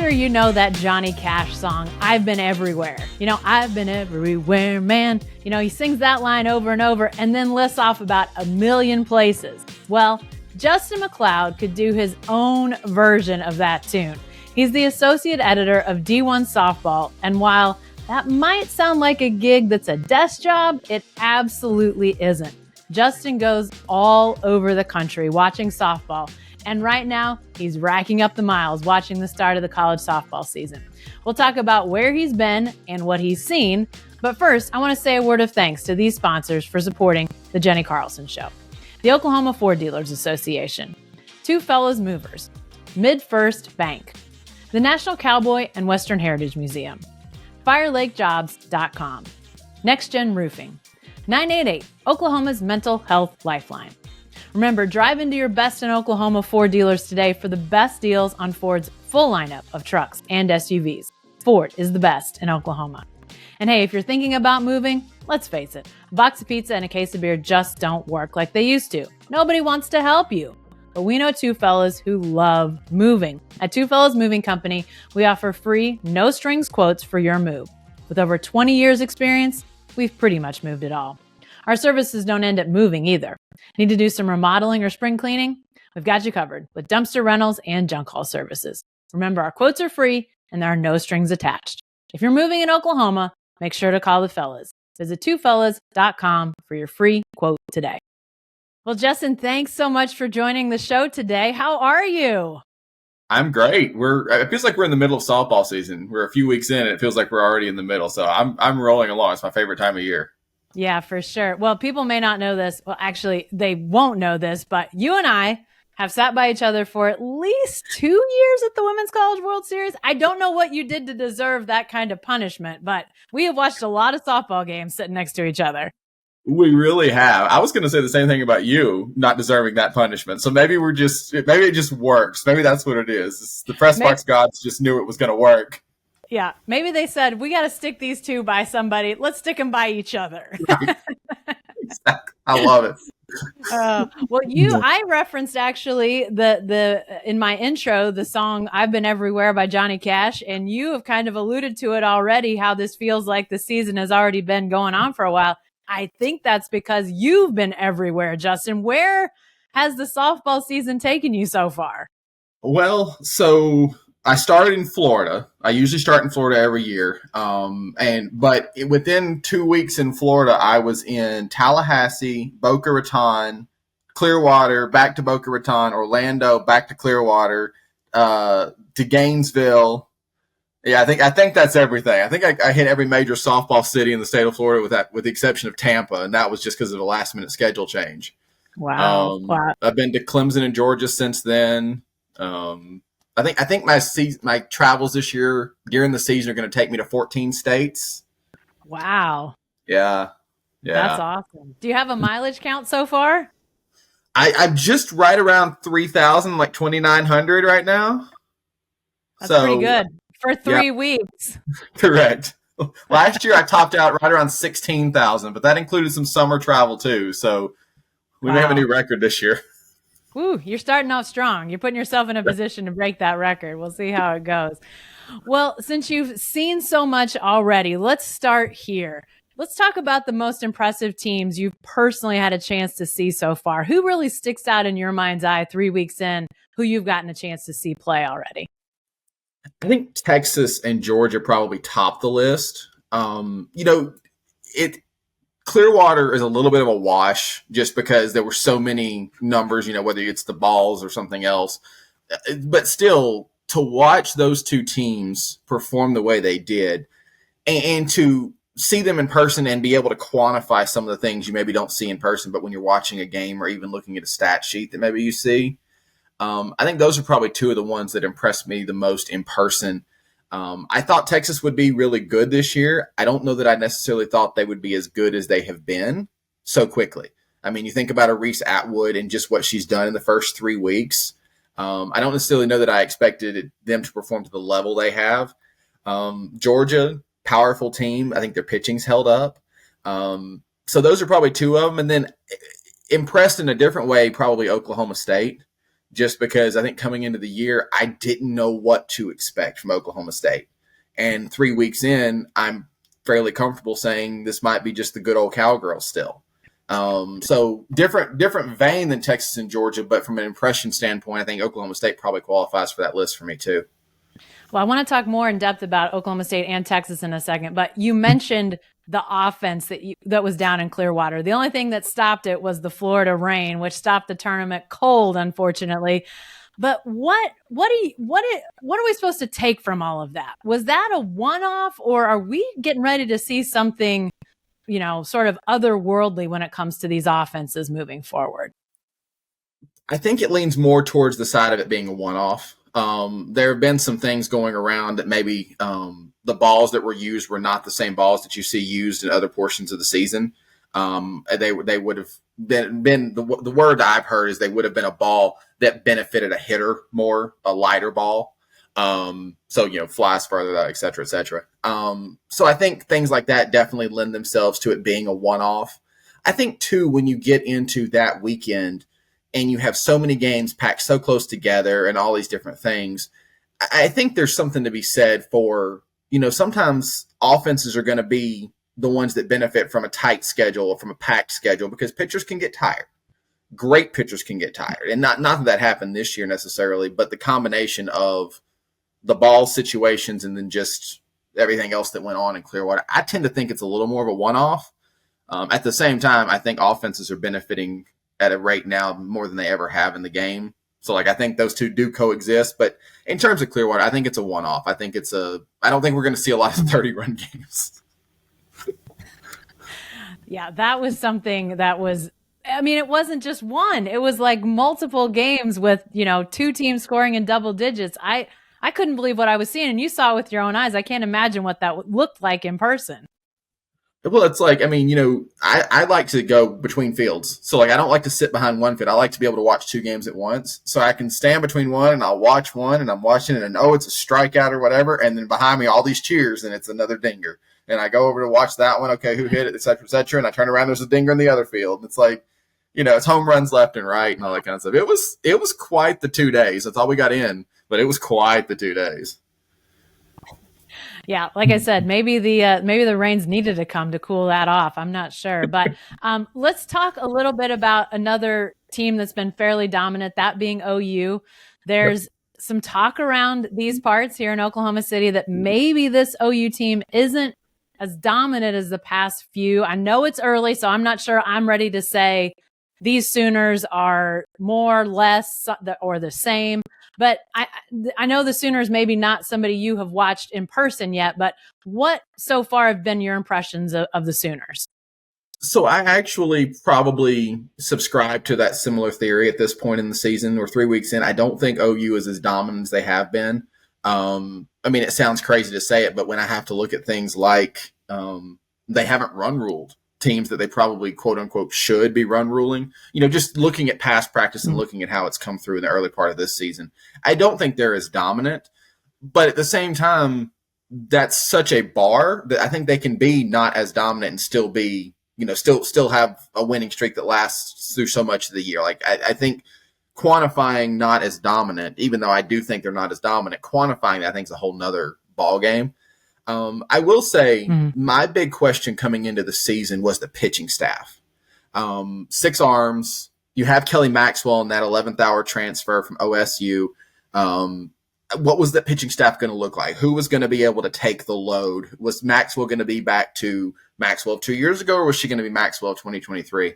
sure you know that Johnny Cash song, I've Been Everywhere. I've been everywhere, man. He sings that line over and over and then lists off about a million places. Well, Justin McLeod could do his own version of that tune. He's the associate editor of D1 Softball, and while that might sound like a gig that's a desk job, it absolutely isn't. Justin goes all over the country watching softball, and right now he's racking up the miles watching the start of the college softball season. We'll talk about where he's been and what he's seen, but first I want to say a word of thanks to these sponsors for supporting the Jenni Carlson Show. The Oklahoma Ford Dealers Association, Two Fellows Movers, MidFirst Bank, the National Cowboy and Western Heritage Museum, FireLakeJobs.com, Next Gen Roofing, 988, Oklahoma's mental health lifeline. Remember, drive into your Best in Oklahoma Ford dealers today for the best deals on Ford's full lineup of trucks and SUVs. Ford is the best in Oklahoma. And hey, if you're thinking about moving, let's face it, a box of pizza and a case of beer just don't work like they used to. Nobody wants to help you. But we know two fellas who love moving. At Two Fellas Moving Company, we offer free, no-strings quotes for your move. With over 20 years experience, we've pretty much moved it all. Our services don't end at moving either. Need to do some remodeling or spring cleaning? We've got you covered with dumpster rentals and junk haul services. Remember, our quotes are free and there are no strings attached. If you're moving in Oklahoma, make sure to call the fellas. Visit twofellas.com for your free quote today. Well, Justin, thanks so much for joining the show today. How are you? I'm great. It feels like we're in the middle of softball season. We're a few weeks in and it feels like we're already in the middle. So I'm rolling along. It's my favorite time of year. Yeah, for sure. Well, people may not know this. Well, actually, they won't know this, but you and I have sat by each other for at least 2 years at the Women's College World Series. I don't know what you did to deserve that kind of punishment, but we have watched a lot of softball games sitting next to each other. We really have. I was going to say the same thing about you not deserving that punishment. So maybe it just works. Maybe that's what it is. The press box gods just knew it was going to work. Yeah. Maybe they said, we got to stick these two by somebody. Let's stick them by each other. Right. Exactly. I love it. I referenced actually in my intro, the song I've Been Everywhere by Johnny Cash, and you have kind of alluded to it already, how this feels like the season has already been going on for a while. I think that's because you've been everywhere, Justin. Where has the softball season taken you so far? Well, so I started in Florida. I usually start in Florida every year. But within 2 weeks in Florida, I was in Tallahassee, Boca Raton, Clearwater, back to Boca Raton, Orlando, back to Clearwater, to Gainesville. Yeah, I think that's everything. I think I hit every major softball city in the state of Florida with the exception of Tampa, and that was just because of a last-minute schedule change. Wow. I've been to Clemson and Georgia since then. I think my travels this year during the season are going to take me to 14 states. Wow. Yeah. That's awesome. Do you have a mileage count so far? I'm just right around 3,000, like 2,900 right now. That's pretty good for 3 weeks. Correct. Last year I topped out right around 16,000, but that included some summer travel too. So we may have a new record this year. Ooh, you're starting off strong. You're putting yourself in a position to break that record. We'll see how it goes. Well, since you've seen so much already, let's start here. Let's talk about the most impressive teams you've personally had a chance to see so far. Who really sticks out in your mind's eye 3 weeks in, who you've gotten a chance to see play already? I think Texas and Georgia probably top the list. Clearwater is a little bit of a wash just because there were so many numbers, whether it's the balls or something else. But still, to watch those two teams perform the way they did and to see them in person and be able to quantify some of the things you maybe don't see in person, but when you're watching a game or even looking at a stat sheet that maybe you see, I think those are probably two of the ones that impressed me the most in person. I thought Texas would be really good this year. I don't know that I necessarily thought they would be as good as they have been so quickly. I mean, you think about a Reese Atwood and just what she's done in the first 3 weeks. I don't necessarily know that I expected them to perform to the level they have. Georgia, powerful team. I think their pitching's held up. So those are probably two of them. And then impressed in a different way, probably Oklahoma State. just because I think coming into the year, I didn't know what to expect from Oklahoma State. And 3 weeks in, I'm fairly comfortable saying this might be just the good old Cowgirls still. So different vein than Texas and Georgia, but from an impression standpoint, I think Oklahoma State probably qualifies for that list for me too. Well, I want to talk more in depth about Oklahoma State and Texas in a second, but you mentioned the offense that was down in Clearwater. The only thing that stopped it was the Florida rain, which stopped the tournament cold, unfortunately. But what are we supposed to take from all of that? Was that a one-off, or are we getting ready to see something, sort of otherworldly when it comes to these offenses moving forward? I think it leans more towards the side of it being a one-off. There have been some things going around that maybe the balls that were used were not the same balls that you see used in other portions of the season. They would have been the word I've heard is they would have been a ball that benefited a hitter more, a lighter ball. So, flies further, et cetera, et cetera. So I think things like that definitely lend themselves to it being a one-off. I think, too, when you get into that weekend and you have so many games packed so close together and all these different things, I think there's something to be said for, sometimes offenses are going to be the ones that benefit from a tight schedule or from a packed schedule because pitchers can get tired. Great pitchers can get tired. And not that happened this year necessarily, but the combination of the ball situations and then just everything else that went on in Clearwater, I tend to think it's a little more of a one-off. At the same time, I think offenses are benefiting at a rate now more than they ever have in the game. So, I think those two do coexist. But in terms of Clearwater, I think it's a one-off. I don't think we're going to see a lot of 30-run games. Yeah, that was something that was, it wasn't just one. It was like multiple games with, two teams scoring in double digits. I couldn't believe what I was seeing. And you saw it with your own eyes. I can't imagine what that looked like in person. Well, it's like, I like to go between fields. So, I don't like to sit behind one field. I like to be able to watch two games at once. So I can stand between one and I'll watch one and I'm watching it and, it's a strikeout or whatever. And then behind me, all these cheers and it's another dinger. And I go over to watch that one. Okay, who hit it, et cetera, et cetera. And I turn around, there's a dinger in the other field. And it's like, it's home runs left and right and all that kind of stuff. It was quite the 2 days. That's all we got in, but it was quite the 2 days. Yeah, like I said, maybe the rains needed to come to cool that off. I'm not sure. But let's talk a little bit about another team that's been fairly dominant, that being OU. There's some talk around these parts here in Oklahoma City that maybe this OU team isn't as dominant as the past few. I know it's early, so I'm not sure I'm ready to say these Sooners are more, less, or the same. But I know the Sooners maybe not somebody you have watched in person yet, but what so far have been your impressions of the Sooners? So I actually probably subscribe to that similar theory at this point in the season or 3 weeks in. I don't think OU is as dominant as they have been. It sounds crazy to say it, but when I have to look at things like they haven't run ruled teams that they probably quote unquote should be run ruling, just looking at past practice and looking at how it's come through in the early part of this season, I don't think they're as dominant, but at the same time, that's such a bar that I think they can be not as dominant and still be, still have a winning streak that lasts through so much of the year. Like I think quantifying not as dominant, even though I do think they're not as dominant, quantifying that I think is a whole nother ball game. I will say my big question coming into the season was the pitching staff. 6 arms. You have Kelly Maxwell in that 11th hour transfer from OSU. What was the pitching staff going to look like? Who was going to be able to take the load? Was Maxwell going to be back to Maxwell of 2 years ago, or was she going to be Maxwell of 2023?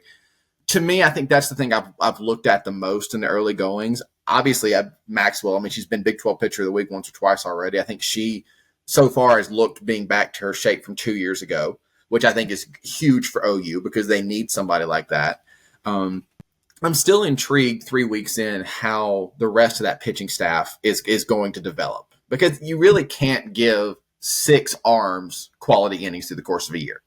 To me, I think that's the thing I've looked at the most in the early goings. Obviously, Maxwell, she's been Big 12 Pitcher of the Week once or twice already. I think she so far has looked being back to her shape from 2 years ago, which I think is huge for OU because they need somebody like that. I'm still intrigued 3 weeks in how the rest of that pitching staff is going to develop, because you really can't give 6 arms quality innings through the course of a year.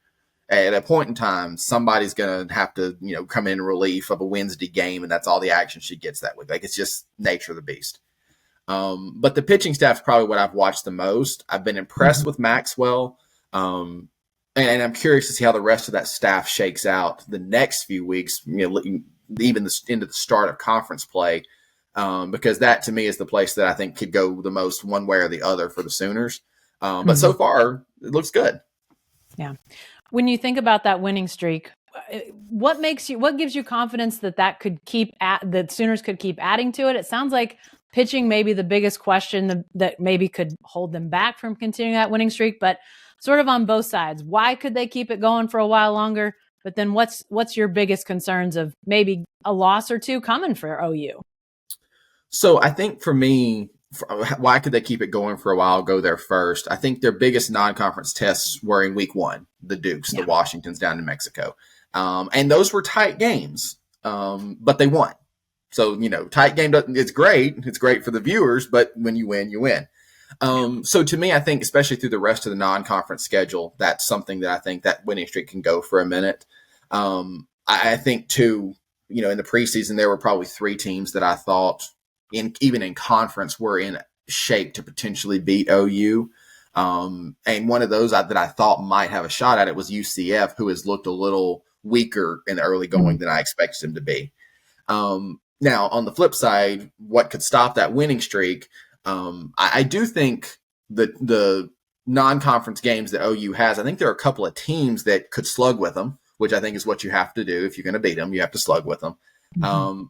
At a point in time, somebody's going to have to, come in relief of a Wednesday game, and that's all the action she gets that week. Like, it's just nature of the beast. But the pitching staff is probably what I've watched the most. I've been impressed with Maxwell, and I'm curious to see how the rest of that staff shakes out the next few weeks, even into the start of conference play. because that to me is the place that I think could go the most one way or the other for the Sooners. But so far, it looks good. Yeah. When you think about that winning streak, what gives you confidence that that Sooners could keep adding to it? It sounds like pitching may be the biggest question that maybe could hold them back from continuing that winning streak, but sort of on both sides. Why could they keep it going for a while longer? But then what's your biggest concerns of maybe a loss or two coming for OU? So I think for me, why could they keep it going for a while? Go there first. I think their biggest non-conference tests were in week 1, the Dukes, the Washingtons down in Mexico. And those were tight games, but they won. So, tight game, it's great. It's great for the viewers, but when you win, you win. So to me, I think, especially through the rest of the non-conference schedule, that's something that I think that winning streak can go for a minute. I think too, in the preseason, there were probably 3 teams that I thought even in conference were in shape to potentially beat OU. And one of those that I thought might have a shot at it was UCF, who has looked a little weaker in the early going than I expected him to be. Now, on the flip side, what could stop that winning streak? I do think that the non-conference games that OU has, I think there are a couple of teams that could slug with them, which I think is what you have to do. If you're going to beat them, you have to slug with them.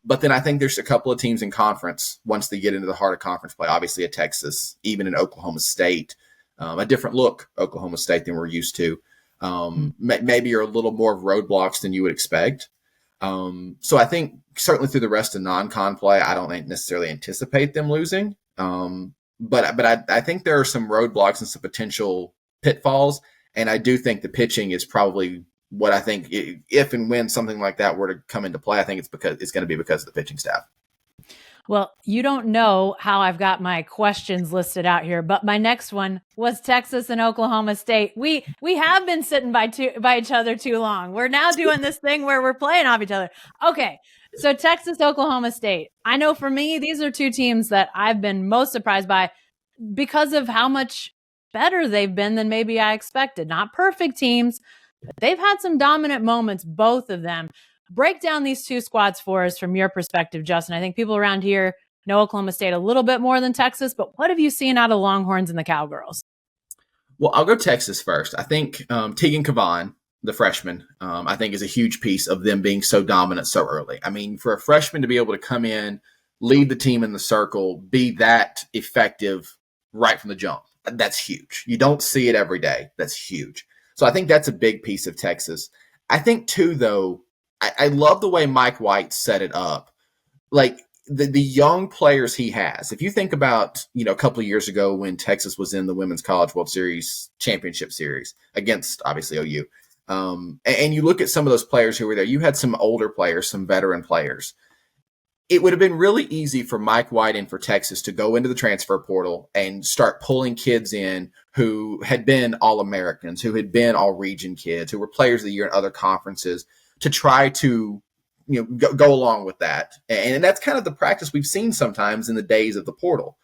But then I think there's a couple of teams in conference once they get into the heart of conference play, obviously a Texas, even in Oklahoma State, a different look Oklahoma State than we're used to. Maybe you're a little more of roadblocks than you would expect. So I think certainly through the rest of non-con play, I don't necessarily anticipate them losing. But I think there are some roadblocks and some potential pitfalls. And I do think the pitching is probably what I think if and when something like that were to come into play, I think it's going to be because of the pitching staff. Well, you don't know how I've got my questions listed out here, but my next one was Texas and Oklahoma State. We have been sitting by each other too long. We're now doing this thing where we're playing off each other. Okay, so Texas, Oklahoma State. I know for me, these are 2 teams that I've been most surprised by because of how much better they've been than maybe I expected. Not perfect teams, but they've had some dominant moments, both of them. Break down these 2 squads for us from your perspective, Justin. I think people around here know Oklahoma State a little bit more than Texas, but what have you seen out of Longhorns and the Cowgirls? Well, I'll go Texas first. I think Tegan Cavan, the freshman, I think is a huge piece of them being so dominant so early. I mean, for a freshman to be able to come in, lead the team in the circle, be that effective right from the jump, that's huge. You don't see it every day. That's huge. So I think that's a big piece of Texas. I think, too, though, I love the way Mike White set it up. Like the young players he has. If you think about, a couple of years ago when Texas was in the Women's College World Series Championship Series against, obviously, OU, and you look at some of those players who were there, you had some older players, some veteran players. It would have been really easy for Mike White and for Texas to go into the transfer portal and start pulling kids in who had been All-Americans, who had been All-Region kids, who were players of the year in other conferences, to try to go along with that. And that's kind of the practice we've seen sometimes in the days of the portal.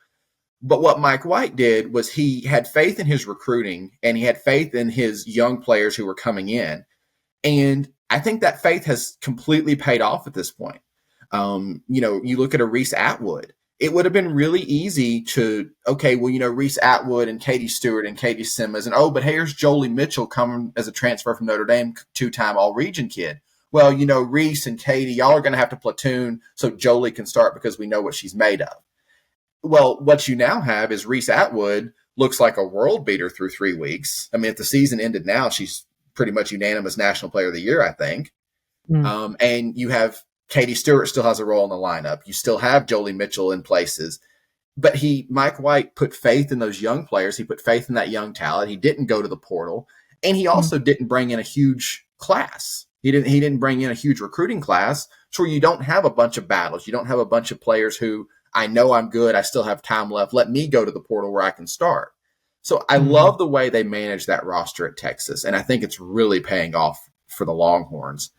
But what Mike White did was he had faith in his recruiting and he had faith in his young players who were coming in. And I think that faith has completely paid off at this point. You look at a Reese Atwood. It would have been really easy to, Reese Atwood and Katie Stewart and Katie Simmons, and but here's Jolie Mitchell coming as a transfer from Notre Dame, 2-time All-Region kid. Well, Reese and Katie, y'all are going to have to platoon so Jolie can start because we know what she's made of. Well, what you now have is Reese Atwood looks like a world beater through 3 weeks. I mean, if the season ended now, she's pretty much unanimous National Player of the Year, I think. And you have Katie Stewart still has a role in the lineup. You still have Jolie Mitchell in places. But Mike White put faith in those young players. He put faith in that young talent. He didn't go to the portal. And he also didn't bring in a huge class. He didn't bring in a huge recruiting class. So you don't have a bunch of battles. You don't have a bunch of players who, I know I'm good. I still have time left. Let me go to the portal where I can start. So I love the way they manage that roster at Texas. And I think it's really paying off for the Longhorns.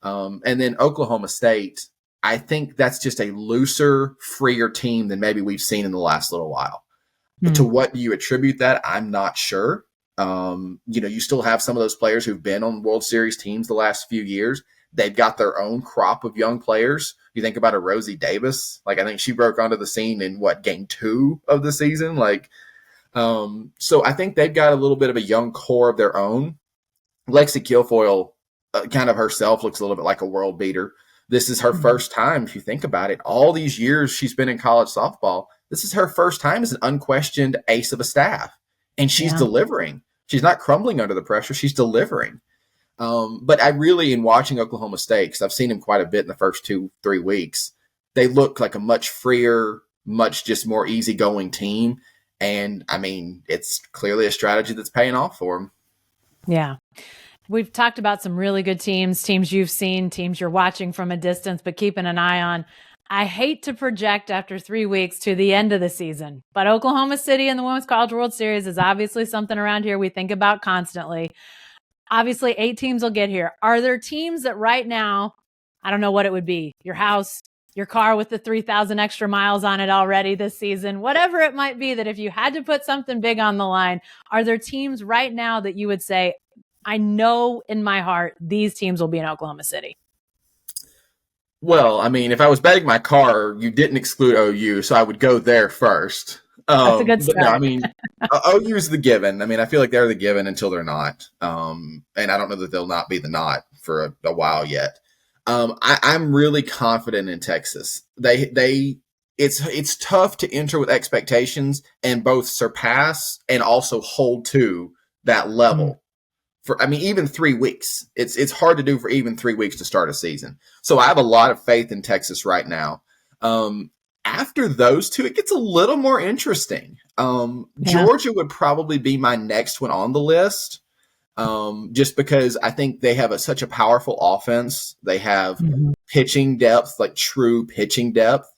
And then Oklahoma State, I think that's just a looser, freer team than maybe we've seen in the last little while. But to what do you attribute that? I'm not sure. You still have some of those players who've been on World Series teams the last few years. They've got their own crop of young players. You think about a Rosie Davis. Like, I think she broke onto the scene in game 2 of the season. Like, so I think they've got a little bit of a young core of their own. Lexi Kilfoyle, kind of herself, looks a little bit like a world beater. This is her first time, if you think about it. All these years she's been in college softball, this is her first time as an unquestioned ace of a staff. And she's delivering. She's not crumbling under the pressure. She's delivering. But I really, in watching Oklahoma State, because I've seen them quite a bit in the first 2-3 weeks, they look like a much freer, much just more easygoing team. And, I mean, it's clearly a strategy that's paying off for them. Yeah. We've talked about some really good teams you've seen, teams you're watching from a distance, but keeping an eye on. I hate to project after 3 weeks to the end of the season, but Oklahoma City and the Women's College World Series is obviously something around here we think about constantly. Obviously, 8 teams will get here. Are there teams that right now, I don't know what it would be, your house, your car with the 3,000 extra miles on it already this season, whatever it might be, that if you had to put something big on the line, are there teams right now that you would say, I know in my heart these teams will be in Oklahoma City? Well, I mean, if I was betting my car, you didn't exclude OU, so I would go there first. That's a good start. No, I mean, OU is the given. I mean, I feel like they're the given until they're not. And I don't know that they'll not be the not for a while yet. I'm really confident in Texas. It's tough to enter with expectations and both surpass and also hold to that level. Even 3 weeks. It's hard to do for even 3 weeks to start a season. So I have a lot of faith in Texas right now. After those two, it gets a little more interesting. Georgia would probably be my next one on the list, just because I think they have such a powerful offense. They have pitching depth, like true pitching depth.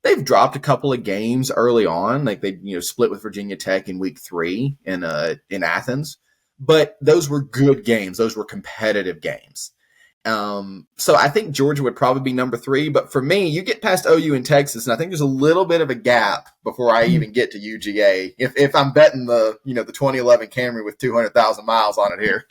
They've dropped a couple of games early on, like they split with Virginia Tech in week 3 in Athens. But those were good games. Those were competitive games. So I think Georgia would probably be number 3. But for me, you get past OU and Texas, and I think there's a little bit of a gap before I even get to UGA. If I'm betting the 2011 Camry with 200,000 miles on it here.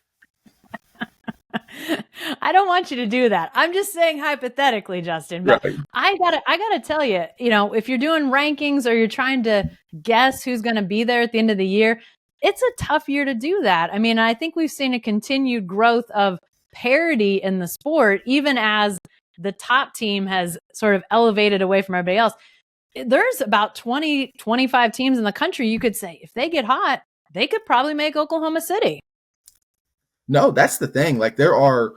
I don't want you to do that. I'm just saying hypothetically, Justin. But right. I gotta tell you, if you're doing rankings or you're trying to guess who's going to be there at the end of the year, it's a tough year to do that. I mean, I think we've seen a continued growth of parity in the sport, even as the top team has sort of elevated away from everybody else. There's about 20, 25 teams in the country. You could say if they get hot, they could probably make Oklahoma City. No, that's the thing. Like there are,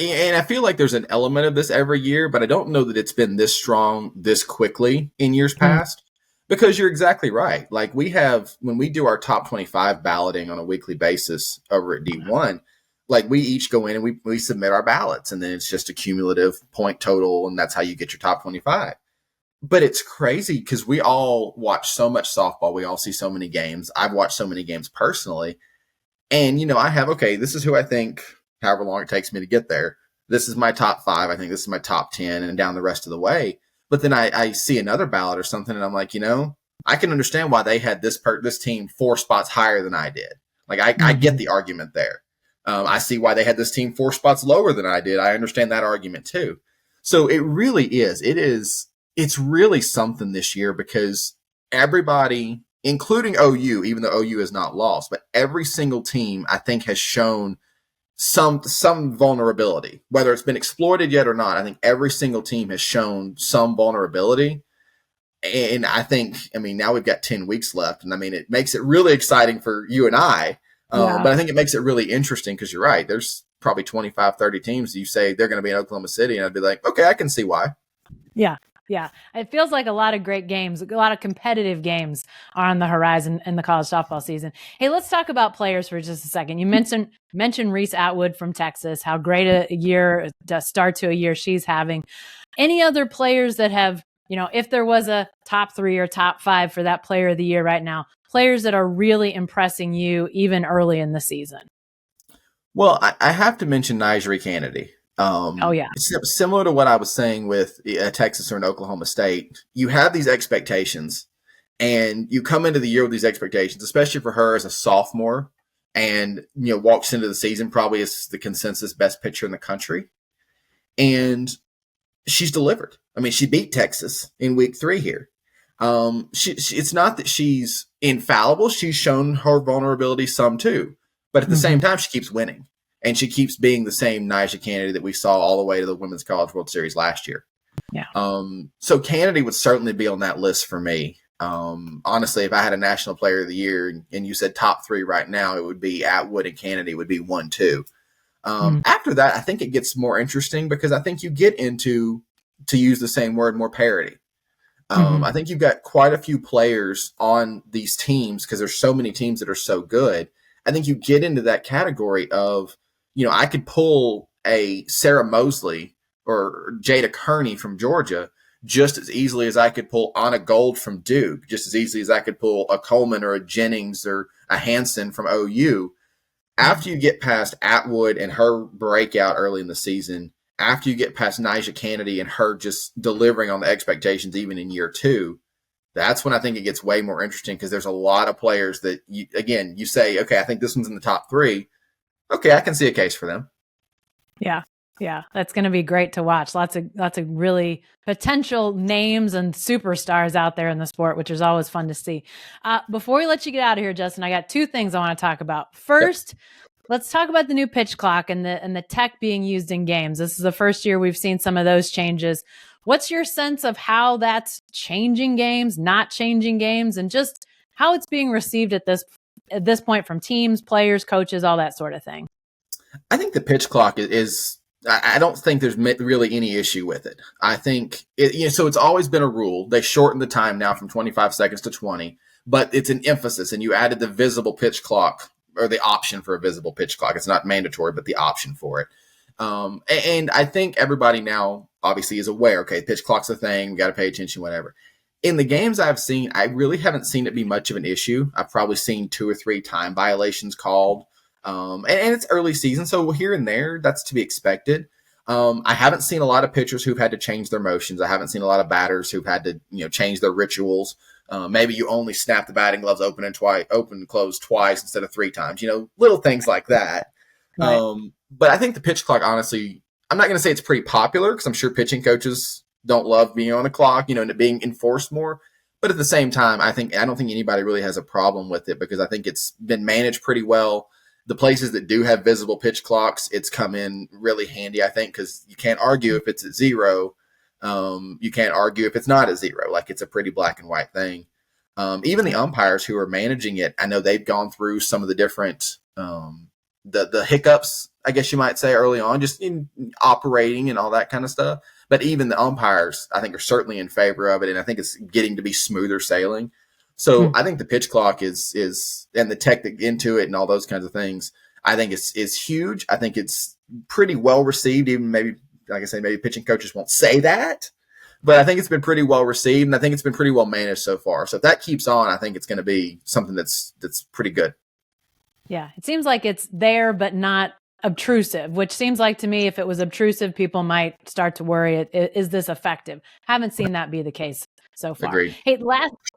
and I feel like there's an element of this every year, but I don't know that it's been this strong this quickly in years past. Because you're exactly right. Like when we do our top 25 balloting on a weekly basis over at D1, like we each go in and we submit our ballots, and then it's just a cumulative point total, and that's how you get your top 25. But it's crazy because we all watch so much softball. We all see so many games. I've watched so many games personally. And, I have, okay, this is who I think, however long it takes me to get there. This is my top 5. I think this is my top 10 and down the rest of the way. But then I see another ballot or something, and I'm like, I can understand why they had this team 4 spots higher than I did. Like, I get the argument there. I see why they had this team 4 spots lower than I did. I understand that argument too. So it really is. It's really something this year because everybody, including OU, even though OU is not lost, but every single team I think has shown some vulnerability, whether it's been exploited yet or not. I think every single team has shown some vulnerability. And I think, now we've got 10 weeks left, and it makes it really exciting for you and I. But I think it makes it really interesting because you're right. There's probably 25, 30 teams. You say they're going to be in Oklahoma City, and I'd be like, okay, I can see why. Yeah. Yeah. It feels like a lot of great games, a lot of competitive games are on the horizon in the college softball season. Hey, let's talk about players for just a second. You mentioned Reese Atwood from Texas, how great a year, to start to a year she's having. Any other players that have, if there was a top 3 or top 5 for that player of the year right now, players that are really impressing you even early in the season? Well, I have to mention Nigeri Kennedy. Similar to what I was saying with Texas or an Oklahoma State, you have these expectations and you come into the year with these expectations, especially for her as a sophomore, and walks into the season probably as the consensus best pitcher in the country. And she's delivered. I mean, she beat Texas in week 3 here. It's not that she's infallible. She's shown her vulnerability some too, but at the same time, she keeps winning, and she keeps being the same Nyjah Kennedy that we saw all the way to the Women's College World Series last year. Yeah. So Kennedy would certainly be on that list for me. Honestly, if I had a National Player of the Year and you said top 3 right now, it would be Atwood and Kennedy would be 1, 2. After that, I think it gets more interesting because I think you get into, to use the same word, more parity. I think you've got quite a few players on these teams because there's so many teams that are so good. I think you get into that category of, I could pull a Sarah Mosley or Jada Kearney from Georgia just as easily as I could pull Anna Gold from Duke, just as easily as I could pull a Coleman or a Jennings or a Hansen from OU. After you get past Atwood and her breakout early in the season, after you get past Nyjah Kennedy and her just delivering on the expectations even in year 2, that's when I think it gets way more interesting because there's a lot of players that, you say, okay, I think this one's in the top 3. Okay, I can see a case for them. Yeah, that's going to be great to watch. Lots of really potential names and superstars out there in the sport, which is always fun to see. Before we let you get out of here, Justin, I got 2 things I want to talk about. First, let's talk about the new pitch clock and the tech being used in games. This is the first year we've seen some of those changes. What's your sense of how that's changing games, not changing games, and just how it's being received at this point from teams, players, coaches, all that sort of thing? I think the pitch clock is I don't think there's really any issue with it. I think so it's always been a rule. They shortened the time now from 25 seconds to 20, but it's an emphasis, and you added the visible pitch clock or the option for a visible pitch clock. It's not mandatory, but the option for it. And I think everybody now obviously is aware, okay, pitch clock's a thing. We got to pay attention, whatever. In the games I've seen, I really haven't seen it be much of an issue. I've probably seen 2 or 3 time violations called. And it's early season, so here and there, that's to be expected. I haven't seen a lot of pitchers who've had to change their motions. I haven't seen a lot of batters who've had to, change their rituals. Maybe you only snap the batting gloves open and close twice instead of 3 times. Little things like that. Right. But I think the pitch clock, honestly, I'm not going to say it's pretty popular because I'm sure pitching coaches don't love being on a clock, and it being enforced more. But at the same time, I don't think anybody really has a problem with it because I think it's been managed pretty well. The places that do have visible pitch clocks, it's come in really handy, I think, because you can't argue if it's at 0. You can't argue if it's not at 0. Like, it's a pretty black and white thing. Even the umpires who are managing it, I know they've gone through some of the different the hiccups, I guess you might say, early on, just in operating and all that kind of stuff. But even the umpires, I think, are certainly in favor of it, and I think it's getting to be smoother sailing. So I think the pitch clock is and the tech that into it and all those kinds of things, I think is huge. I think it's pretty well received. Even maybe, like I say, maybe pitching coaches won't say that, but I think it's been pretty well received, and I think it's been pretty well managed so far. So if that keeps on, I think it's going to be something that's pretty good. Yeah, it seems like it's there, but not obtrusive, which seems like to me, if it was obtrusive, people might start to worry, is this effective? Haven't seen that be the case so far. Agreed. Hey,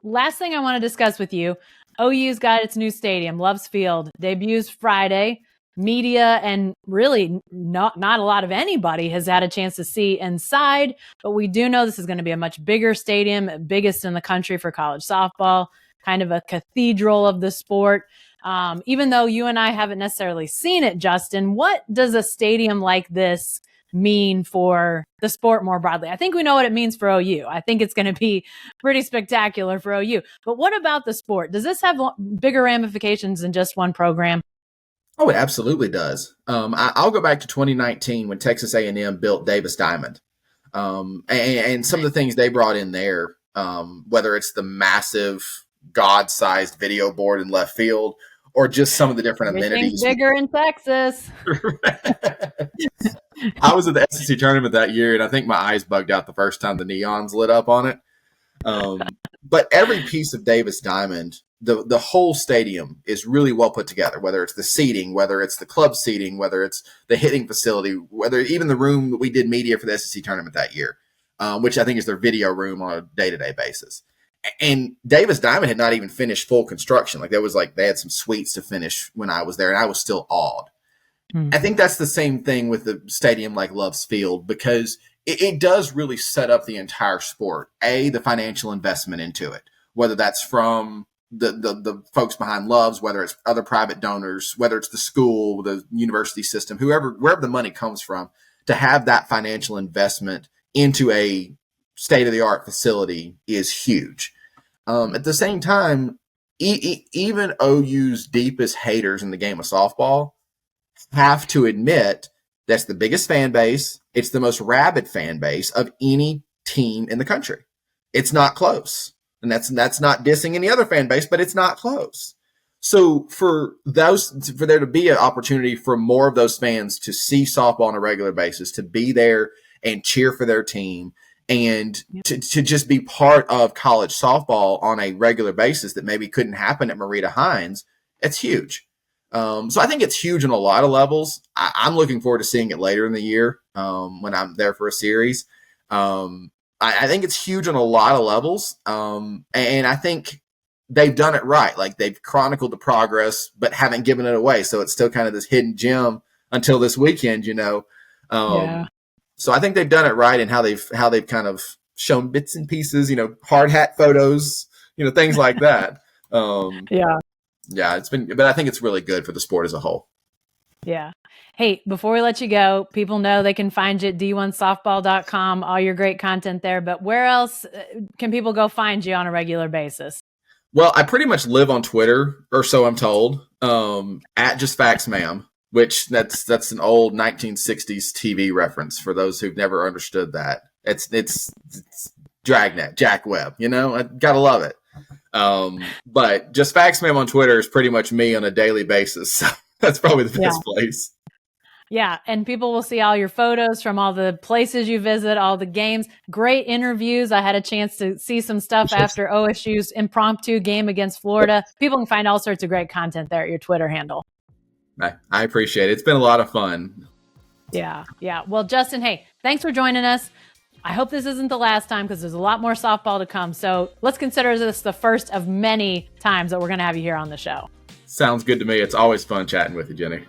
last thing I want to discuss with you, OU's got its new stadium, Loves Field, debuts Friday. Media and really not a lot of anybody has had a chance to see inside, but we do know this is going to be a much bigger stadium, biggest in the country for college softball, kind of a cathedral of the sport. Even though you and I haven't necessarily seen it, Justin, what does a stadium like this mean for the sport more broadly? I think we know what it means for OU. I think it's going to be pretty spectacular for OU. But what about the sport? Does this have bigger ramifications than just one program? Oh, it absolutely does. I'll go back to 2019 when Texas A&M built Davis Diamond. And some of the things they brought in there, whether it's the massive God-sized video board in left field or just some of the different amenities. Bigger in Texas. I was at the SEC tournament that year, and I think my eyes bugged out the first time the neons lit up on it. But every piece of Davis Diamond, the whole stadium is really well put together, whether it's the seating, whether it's the club seating, whether it's the hitting facility, whether even the room that we did media for the SEC tournament that year, which I think is their video room on a day-to-day basis. And Davis Diamond had not even finished full construction. They had some suites to finish when I was there, and I was still awed. I think that's the same thing with the stadium like Loves Field, because it does really set up the entire sport. The financial investment into it, whether that's from the folks behind Loves, whether it's other private donors, whether it's the school, the university system, wherever the money comes from, to have that financial investment into a state-of-the-art facility is huge. At the same time, even OU's deepest haters in the game of softball have to admit that's the biggest fan base. It's the most rabid fan base of any team in the country. It's not close. And that's not dissing any other fan base, but it's not close. So for there to be an opportunity for more of those fans to see softball on a regular basis, to be there and cheer for their team, and to just be part of college softball on a regular basis that maybe couldn't happen at Marita Hines, it's huge. So I think it's huge on a lot of levels. I'm looking forward to seeing it later in the year when I'm there for a series. I think it's huge on a lot of levels. And I think they've done it right. Like, they've chronicled the progress, but haven't given it away. So it's still kind of this hidden gem until this weekend, So I think they've done it right in how they've kind of shown bits and pieces, hard hat photos, things like that. But I think it's really good for the sport as a whole. Yeah. Hey, before we let you go, people know they can find you at d1softball.com, all your great content there. But where else can people go find you on a regular basis? Well, I pretty much live on Twitter, or so I'm told, at Just Facts Ma'am, which that's an old 1960s TV reference for those who've never understood that. It's Dragnet, Jack Webb, I gotta love it. But Just Facts Ma'am on Twitter is pretty much me on a daily basis. So that's probably the best place. Yeah, and people will see all your photos from all the places you visit, all the games, great interviews. I had a chance to see some stuff after OSU's impromptu game against Florida. People can find all sorts of great content there at your Twitter handle. I appreciate it. It's been a lot of fun. Yeah. Well, Justin, hey, thanks for joining us. I hope this isn't the last time, because there's a lot more softball to come. So let's consider this the first of many times that we're going to have you here on the show. Sounds good to me. It's always fun chatting with you, Jenni.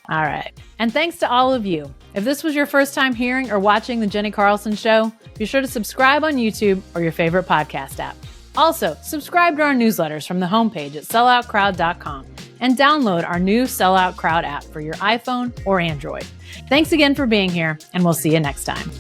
All right. And thanks to all of you. If this was your first time hearing or watching the Jenni Carlson Show, be sure to subscribe on YouTube or your favorite podcast app. Also, subscribe to our newsletters from the homepage at selloutcrowd.com and download our new Sellout Crowd app for your iPhone or Android. Thanks again for being here, and we'll see you next time.